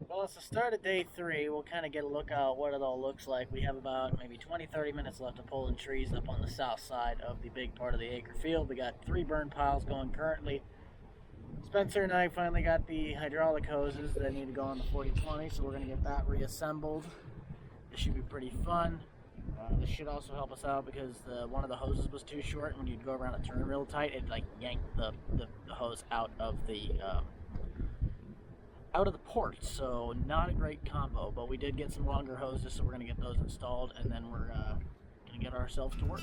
Well, it's the start of day 3. We'll kind of get a look at what it all looks like. We have about maybe 20-30 minutes left of pulling trees up on the south side of the big part of the acre field. We got 3 burn piles going currently. Spencer and I finally got the hydraulic hoses that need to go on the 40/20, so we're going to get that reassembled. This should be pretty fun. This should also help us out because one of the hoses was too short, and when you'd go around a turn real tight, it like yanked the hose out of the port, so not a great combo, but we did get some longer hoses, so we're going to get those installed, and then we're going to get ourselves to work.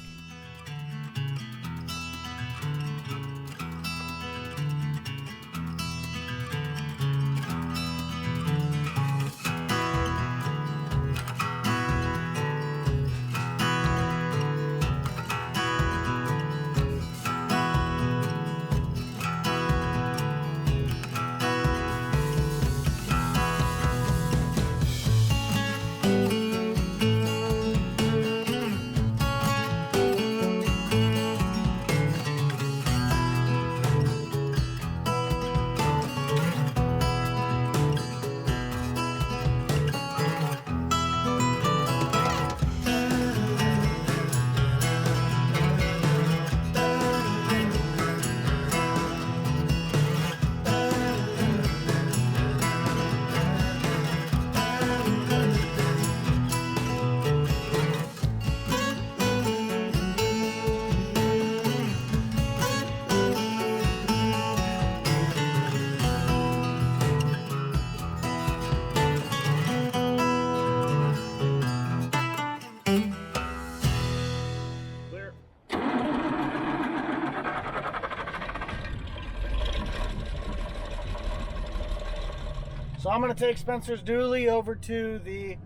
So I'm going to take Spencer's dually over to the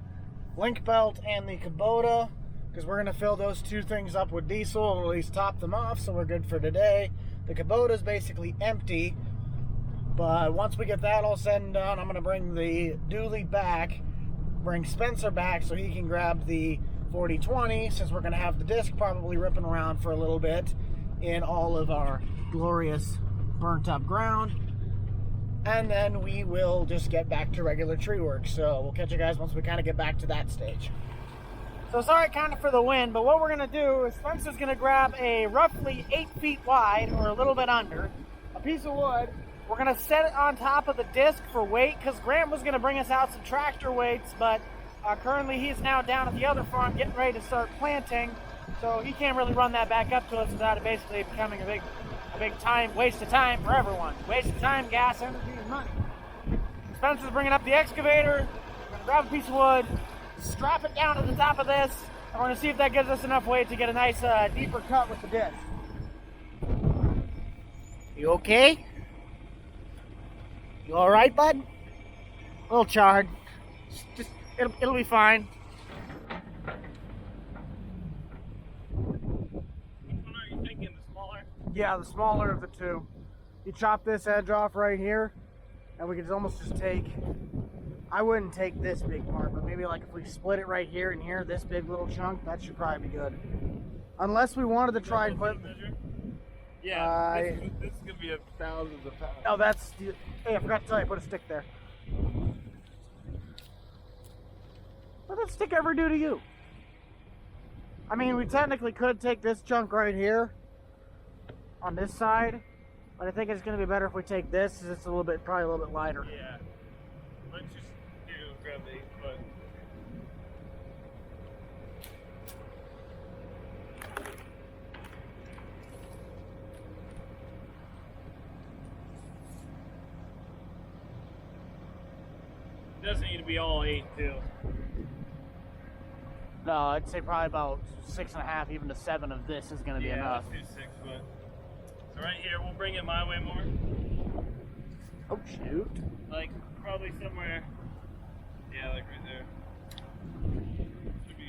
link belt and the Kubota because we're going to fill those 2 things up with diesel, or at least top them off, so we're good for today. The Kubota is basically empty, but once we get that all said and done, I'm going to bring the dually back, bring Spencer back so he can grab the 40/20, since we're going to have the disc probably ripping around for a little bit in all of our glorious burnt up ground. And then we will just get back to regular tree work. So we'll catch you guys once we kind of get back to that stage. So sorry kind of for the wind, but what we're going to do is Spencer's going to grab a roughly 8 feet wide, or a little bit under, a piece of wood. We're going to set it on top of the disc for weight, because Grant was going to bring us out some tractor weights, but currently he's now down at the other farm getting ready to start planting, so he can't really run that back up to us without it basically becoming a big waste of time for everyone. Waste of time, gas, energy, and money. Spencer's bringing up the excavator. We're going to grab a piece of wood, strap it down to the top of this, and we're going to see if that gives us enough weight to get a nice deeper cut with the disc. You okay? You alright, bud? A little charred. Just it'll be fine. Yeah, the smaller of the 2. You chop this edge off right here, and we could almost just take, I wouldn't take this big part, but maybe like if we split it right here and here, this big little chunk, that should probably be good. Unless we wanted to try and put... Yeah, this is going to be thousands of pounds. Oh, that's... Hey, I forgot to tell you, put a stick there. What did that stick ever do to you? I mean, we technically could take this chunk right here on this side, but I think it's going to be better if we take this, because it's probably a little bit lighter. Yeah. Let's just grab the 8 foot. It doesn't need to be all 8 too. No, I'd say probably about 6.5, even to 7 of this is going to be enough. Yeah, let's do 6 foot. So right here, we'll bring it my way more. Oh, shoot. Like, probably somewhere, yeah, like right there. Should be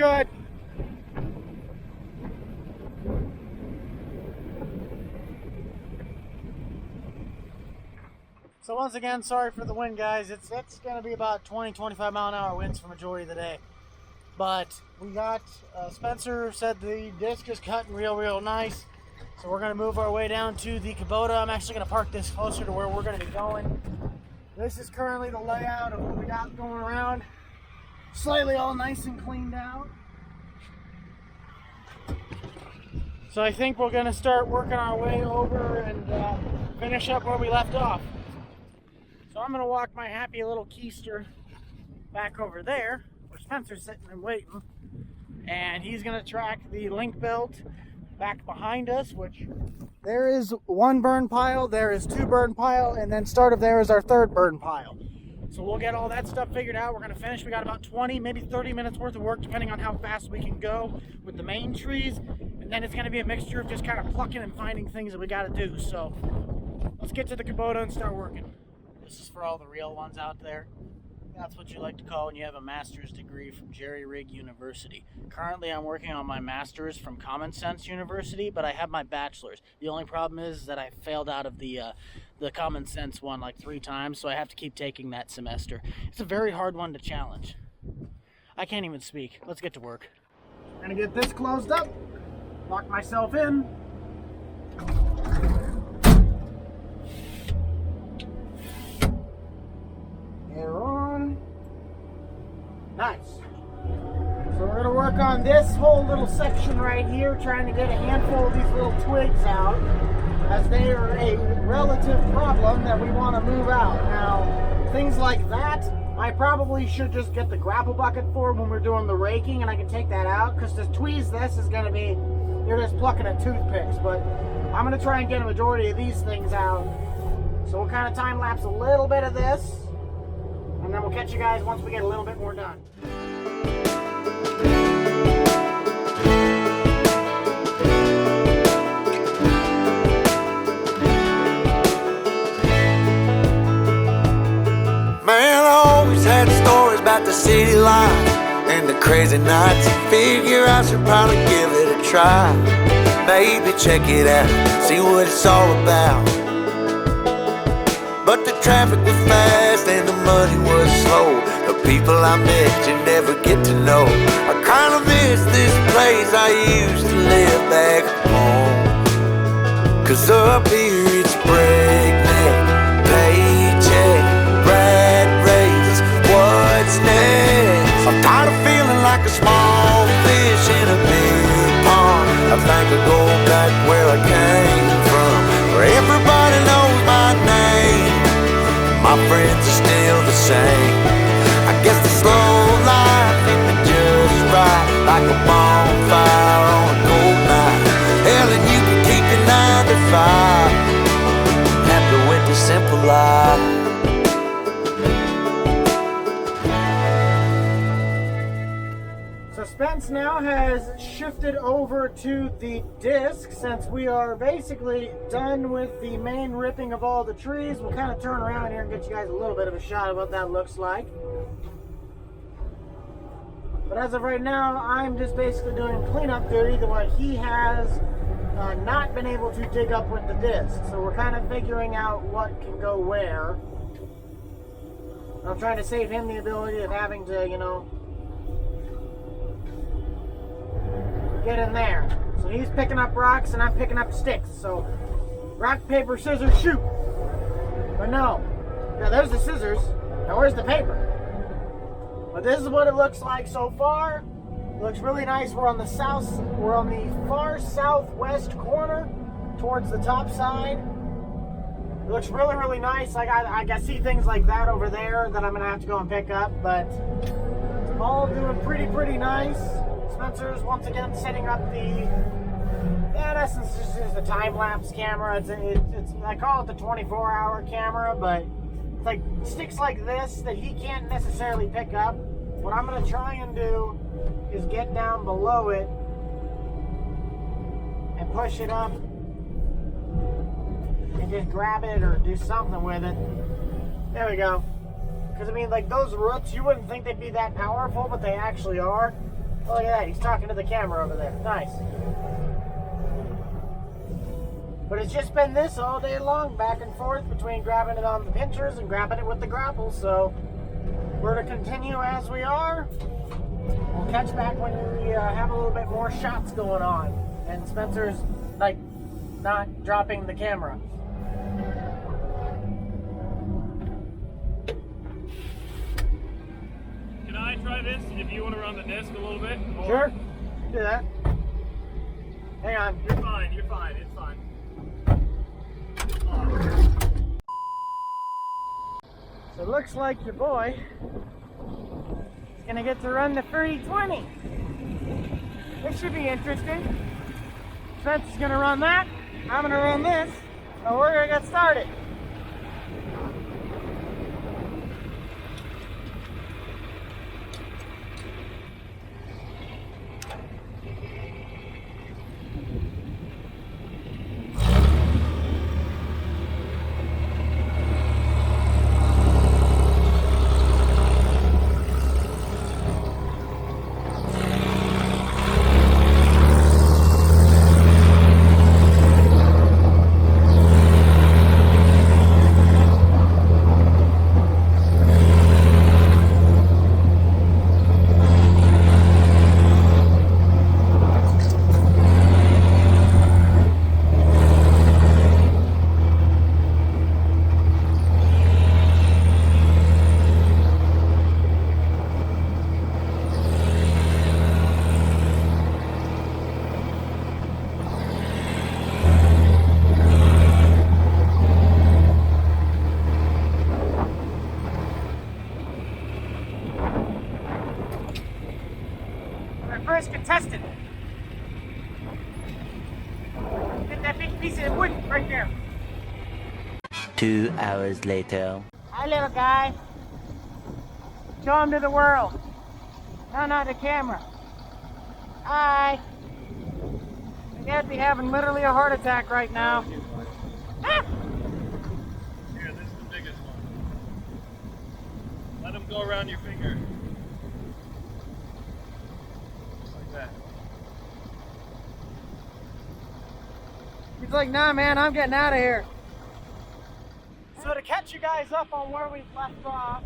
good. So once again, sorry for the wind, guys. It's going to be about 20-25 mile an hour winds for majority of the day. But we got, Spencer said the disc is cutting real nice. So we're going to move our way down to the Kubota. I'm actually going to park this closer to where we're going to be going. This is currently the layout of what we got going around. Slightly all nice and cleaned out. So I think we're going to start working our way over and finish up where we left off. So I'm going to walk my happy little keister back over there where Spencer's sitting and waiting. And he's going to track the link belt back behind us, which there is one burn pile, there is two burn pile, and then start of there is our third burn pile. So we'll get all that stuff figured out. We're going to finish. We got about 20, maybe 30 minutes worth of work, depending on how fast we can go with the main trees. And then it's going to be a mixture of just kind of plucking and finding things that we got to do. So let's get to the Kubota and start working. This is for all the real ones out there. That's what you like to call when you have a master's degree from Jerry Rig University. Currently, I'm working on my master's from Common Sense University, but I have my bachelor's. The only problem is that I failed out of the Common Sense one like 3 times, so I have to keep taking that semester. It's a very hard one to challenge. I can't even speak. Let's get to work. I'm gonna get this closed up, lock myself in. Air on. Nice. So we're going to work on this whole little section right here, trying to get a handful of these little twigs out, as they are a relative problem that we want to move out. Now, things like that, I probably should just get the grapple bucket for when we're doing the raking, and I can take that out, because to tweeze this is going to be, you're just plucking at toothpicks, but I'm going to try and get a majority of these things out. So we'll kind of time lapse a little bit of this, and then we'll catch you guys once we get a little bit more done. Man, I always had stories about the city life and the crazy nights. Figure I should probably give it a try. Maybe check it out, see what it's all about. But the traffic was fast and the money was slow. The people I met you never get to know. I kinda miss this place I used to live back home. Cause up here it's breakneck, paycheck, rat race, what's next? I'm tired of feeling like a small fish in a big pond. I think I'll go back where I came from, where everybody knows my name. My friends are still the same. I guess the slow life hit me just right, like a bonfire on a cold night. Hell, and you can keep your 9 to 5, happy with the simple life. So Spence now has shifted over to the disc. Since we are basically done with the main ripping of all the trees, we'll kind of turn around here and get you guys a little bit of a shot of what that looks like. But as of right now, I'm just basically doing cleanup duty to what he has not been able to dig up with the disc. So we're kind of figuring out what can go where. I'm trying to save him the ability of having to, you know, get in there. So he's picking up rocks and I'm picking up sticks. So rock, paper, scissors, shoot. But no. Now there's the scissors. Now where's the paper? But this is what it looks like so far. It looks really nice. We're on the far southwest corner towards the top side. It looks really nice. I see things like that over there that I'm gonna have to go and pick up, but it's all doing pretty nice. Spencer's once again setting up the, in essence, this is the time-lapse camera. It's I call it the 24-hour camera, but it's like sticks like this that he can't necessarily pick up. What I'm going to try and do is get down below it and push it up and just grab it or do something with it. There we go. Because I mean, like those roots, you wouldn't think they'd be that powerful, but they actually are. Oh, look at that. He's talking to the camera over there. Nice. But it's just been this all day long, back and forth between grabbing it on the pinchers and grabbing it with the grapples. So we're to continue as we are. We'll catch back when we have a little bit more shots going on. And Spencer's, like, not dropping the camera. Can I try this if you want to run the disc a little bit? Or... Sure. Do that. Hang on. You're fine. You're fine. It's fine. So it looks like your boy is going to get to run the 30-20. This should be interesting. Spence is going to run that. I'm going to run this. So we're going to get started. First contestant. Get that big piece of wood right there. 2 hours later. Hi, little guy. Show him to the world. No, not the camera. Hi. My dad'd be having literally a heart attack right now. Ah! Here, this is the biggest one. Let him go around your finger. He's like, nah, man, I'm getting out of here. So to catch you guys up on where we've left off,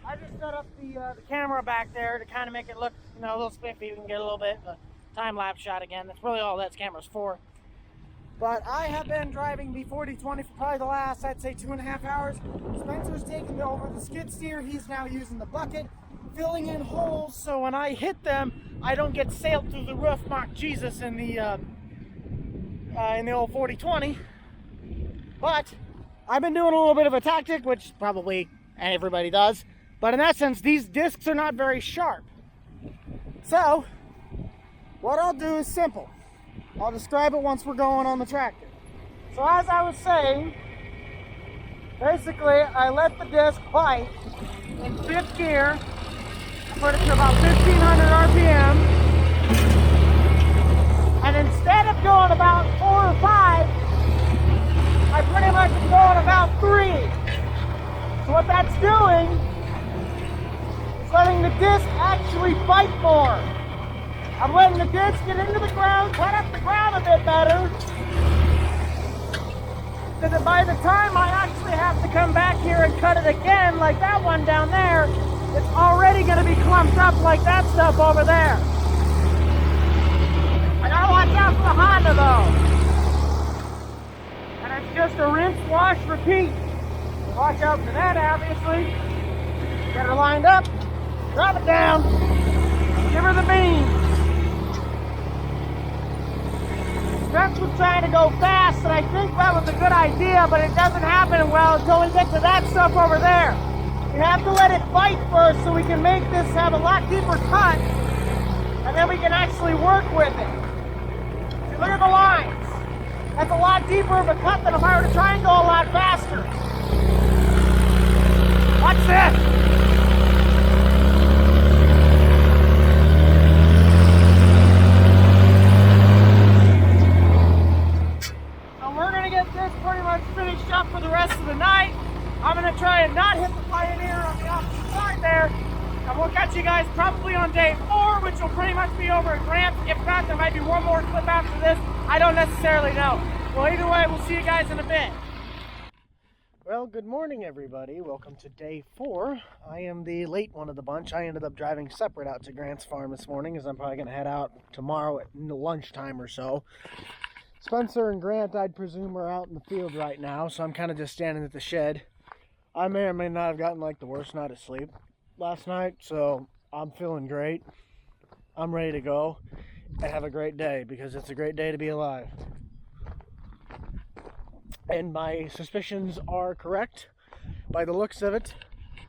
I just set up the camera back there to kind of make it look, you know, a little spiffy. We can get a little bit of a time-lapse shot again. That's really all that camera's for. But I have been driving the 40-20 for probably the last, I'd say, 2.5 hours. Spencer's taken over the skid steer. He's now using the bucket, filling in holes so when I hit them, I don't get sailed through the roof, mock Jesus in the old 40-20. But I've been doing a little bit of a tactic, which probably everybody does. But in essence, these discs are not very sharp. So what I'll do is simple. I'll describe it once we're going on the tractor. So as I was saying, basically I let the disc bite in 5th gear, put it to about 1500 RPM, and instead of going about 4 or 5, I pretty much am going about 3. So what that's doing is letting the disc actually bite more. I'm letting the disc get into the ground, cut up the ground a bit better, so that by the time I actually have to come back here and cut it again, like that one down there, it's already going to be clumped up like that stuff over there. I gotta watch out for the Honda though. And it's just a rinse, wash, repeat. So watch out for that, obviously. Get her lined up, drop it down, give her the beans. Spence was trying to go fast, and I think that was a good idea, but it doesn't happen well until we get to that stuff over there. We have to let it bite first so we can make this have a lot deeper cut, and then we can actually work with it. See, look at the lines. That's a lot deeper of a cut than if I were to try and go a lot faster. Watch this. Pretty much finished up for the rest of the night. I'm going to try and not hit the Pioneer on the opposite side there, and we'll catch you guys probably on day 4, which will pretty be over at Grant. If not, there might be one more clip after this. I don't necessarily know. Well, either way, we'll see you guys in a bit. Well, good morning, everybody. Welcome to day 4. I am the late one of the bunch. I ended up driving separate out to Grant's farm this morning, as I'm probably going to head out tomorrow at lunchtime or so. Spencer and Grant, I'd presume, are out in the field right now, so I'm kind of just standing at the shed. I may or may not have gotten like the worst night of sleep last night, so I'm feeling great. I'm ready to go and have a great day, because it's a great day to be alive. And my suspicions are correct. By the looks of it,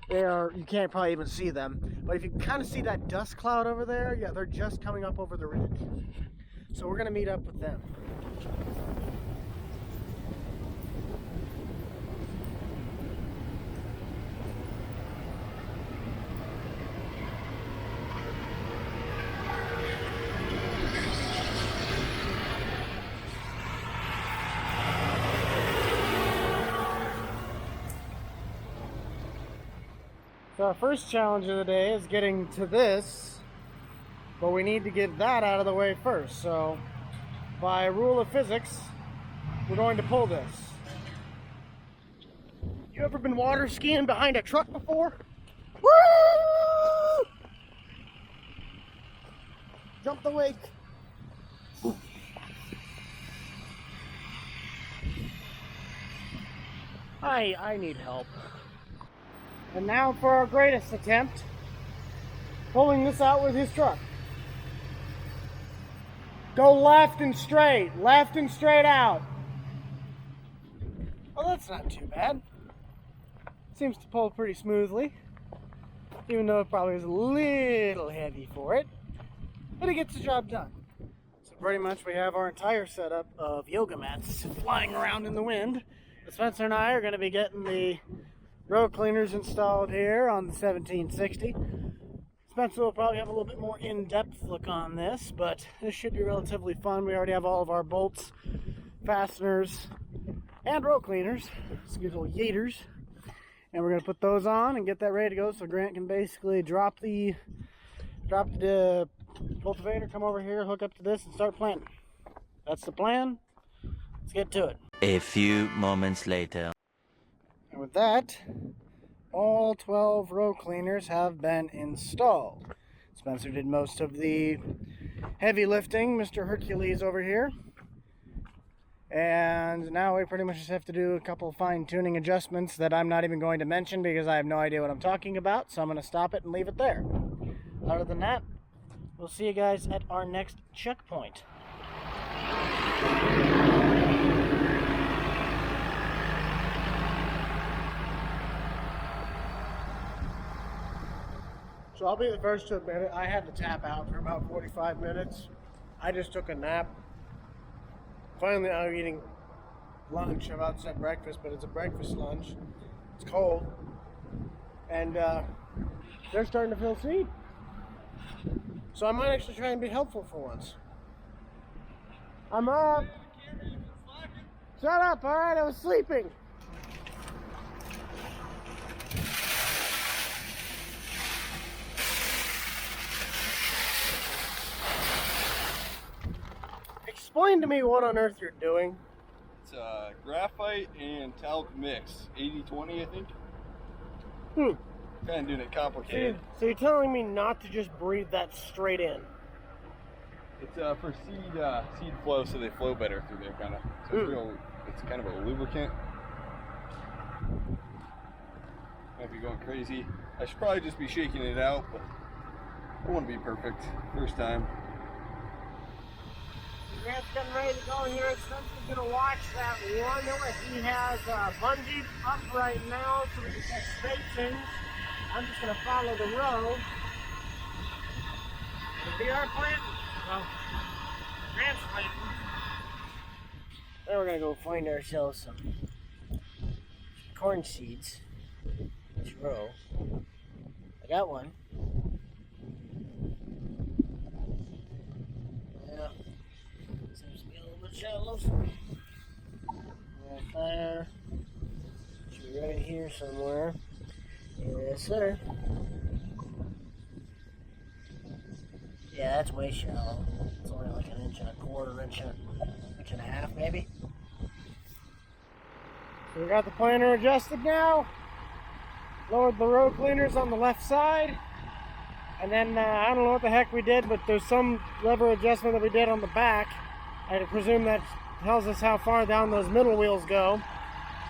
you can't probably even see them, but if you kind of see that dust cloud over there, yeah, they're just coming up over the ridge. So we're gonna meet up with them. So our first challenge of the day is getting to this, but we need to get that out of the way first. So by rule of physics, we're going to pull this. You ever been water skiing behind a truck before? Woo! Jump the wake. I need help. And now for our greatest attempt, pulling this out with his truck. Go left and straight out. Well, that's not too bad. Seems to pull pretty smoothly, even though it probably is a little heavy for it, but it gets the job done. So pretty much we have our entire setup of yoga mats flying around in the wind. Spencer and I are going to be getting the row cleaners installed here on the 1760. Spencer will probably have a little bit more in-depth look on this, but this should be relatively fun. We already have all of our bolts, fasteners, and row cleaners, excuse me, yaters, and we're going to put those on and get that ready to go so Grant can basically drop the cultivator, come over here, hook up to this, and start planting. That's the plan. Let's get to it. A few moments later. And with that, all 12 row cleaners have been installed. Spencer did most of the heavy lifting, Mr. Hercules over here. And now we pretty much just have to do a couple of fine-tuning adjustments that I'm not even going to mention because I have no idea what I'm talking about, so I'm going to stop it and leave it there. Other than that, we'll see you guys at our next checkpoint. So I'll be the first to admit it, I had to tap out for about 45 minutes. I just took a nap. Finally, I'm eating lunch. I'm about to say breakfast, but it's a breakfast lunch. It's cold. And they're starting to fill seed. So I might actually try and be helpful for once. I'm up. Shut up, alright? I was sleeping. Explain to me what on earth you're doing. It's graphite and talc mix, 80-20 I think. Kind of doing it complicated. So you're telling me not to just breathe that straight in? It's for seed flow, so they flow better through there, kind of. So it's kind of a lubricant. Might be going crazy. I should probably just be shaking it out, but I want to be perfect first time. Grant's getting ready to go here. Spencer's going to watch that one. He has bungee up right now so we can get spacing. I'm just going to follow the row. It'll be our planting. Well, Grant's planting. Then we're going to go find ourselves some corn seeds. This row. I got one. Yeah. Seems to be a little bit shallow. Right there. Should be right here somewhere. Yes, sir. Yeah, that's way shallow. It's only like 1.25 inches, inch and a half maybe. So we got the planter adjusted now. Lowered the road cleaners on the left side. And then I don't know what the heck we did, but there's some lever adjustment that we did on the back. I presume that tells us how far down those middle wheels go.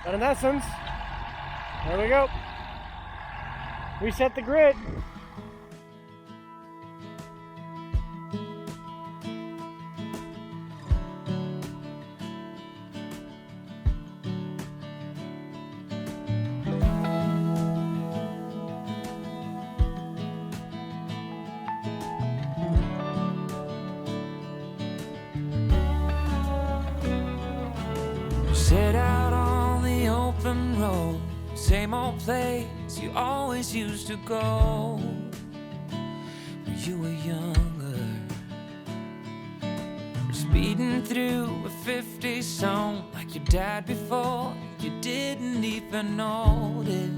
But in essence, there we go. Reset the grid. Set out on the open road, same old place you always used to go when you were younger. Speeding through a 50 song like your dad before, you didn't even notice.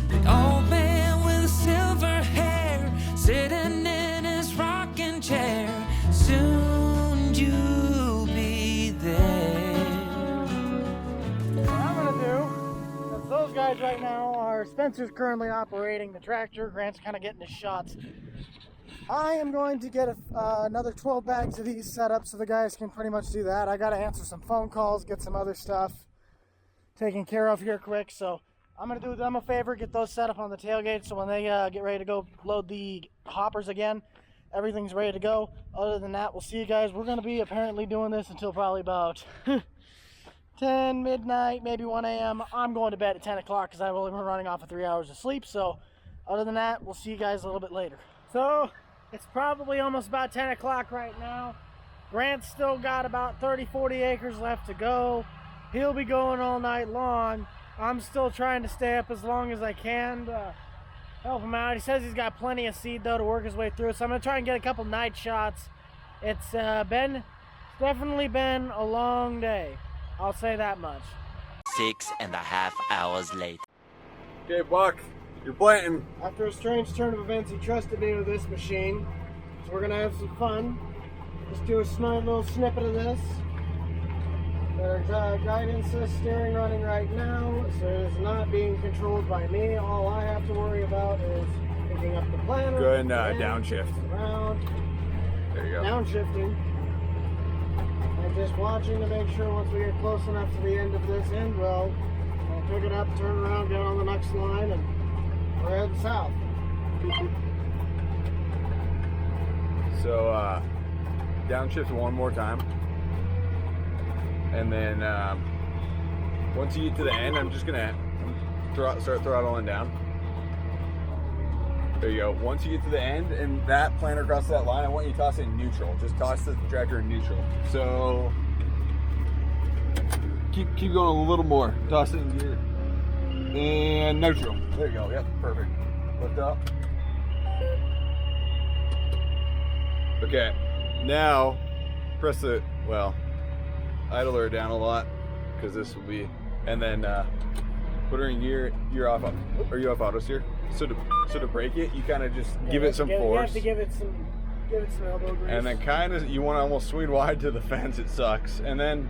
The old man with silver hair sitting in his rocking chair. Soon you'll be there. What I'm gonna do, since those guys right now are, Spencer's currently operating the tractor, Grant's kind of getting his shots. I am going to get another 12 bags of these set up so the guys can pretty much do that. I gotta answer some phone calls, get some other stuff taken care of here quick, so I'm gonna do them a favor, get those set up on the tailgate so when they get ready to go load the hoppers again, everything's ready to go. Other than that, we'll see you guys. We're going to be apparently doing this until probably about 10, midnight, maybe 1 a.m. I'm going to bed at 10 o'clock because I've only been running off of 3 hours of sleep. So other than that, we'll see you guys a little bit later. So it's probably almost about 10 o'clock right now. Grant's still got about 30, 40 acres left to go. He'll be going all night long. I'm still trying to stay up as long as I can to help him out. He says he's got plenty of seed though to work his way through, so I'm gonna try and get a couple night shots. It's definitely been a long day, I'll say that much. 6.5 hours later. Okay, Buck, you're planting. After a strange turn of events, he trusted me with this machine, so we're gonna have some fun. Just do a smart little snippet of this. There's guidance steering running right now, so it's not being controlled by me. All I have to worry about is picking up the planter. Go ahead and downshift. Around, There you go. downshifting, and just watching to make sure once we get close enough to the end of this end row, I'll pick it up, turn around, get on the next line, and we're heading south. So, downshift one more time. And then once you get to the end, I'm just gonna start throttling down. There you go. Once you get to the end and that planter crosses that line, I want you to toss it in neutral. Just toss the tractor in neutral. So keep going a little more. Toss it in gear. And neutral. There you go. Yep, perfect. Lift up. Okay. Now press the idle her down a lot because this will be, and then put her in gear. You're off auto steer. So to brake it, you kind of just give it some force. You have to give it some elbow grease. And then kind of you want to almost swing wide to the fence. It sucks. And then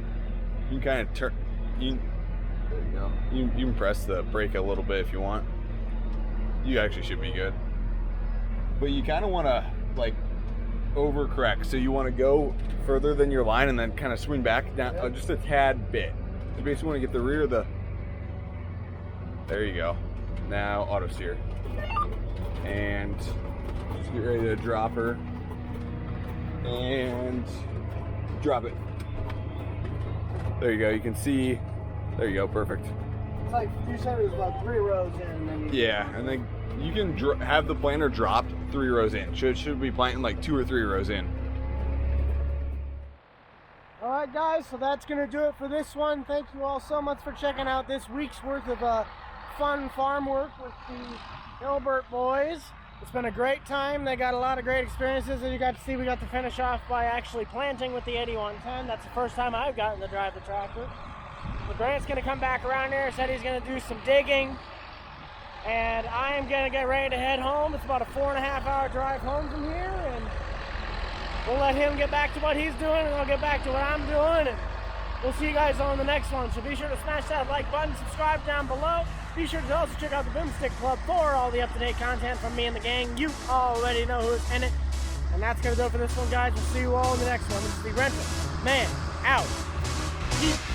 you can kind of turn. There you go. You can press the brake a little bit if you want. You actually should be good. But you kind of want to like overcorrect, so you want to go further than your line and then kind of swing back down just a tad bit. You basically want to get the rear of the. There you go. Now auto steer, and just get ready to drop her and drop it. There you go. You can see. There you go. Perfect. It's like you said it was about 3 rows in, and then Yeah, and then you can have the planter dropped 3 rows in. Should be planting like 2 or 3 rows in. Alright guys, so that's going to do it for this one. Thank you all so much for checking out this week's worth of fun farm work with the Hilbert boys. It's been a great time. They got a lot of great experiences. As you got to see, we got to finish off by actually planting with the 8110. That's the first time I've gotten to drive the tractor. But Grant's going to come back around here, said he's going to do some digging. And I am gonna get ready to head home. It's about a 4.5 hour drive home from here, and we'll let him get back to what he's doing, and I'll get back to what I'm doing, and we'll see you guys on the next one. So be sure to smash that like button, subscribe down below. Be sure to also check out the Boomstick Club for all the up-to-date content from me and the gang. You already know who's in it. And that's gonna do it for this one, guys. We'll see you all in the next one. This is the Rental Man out. Peace.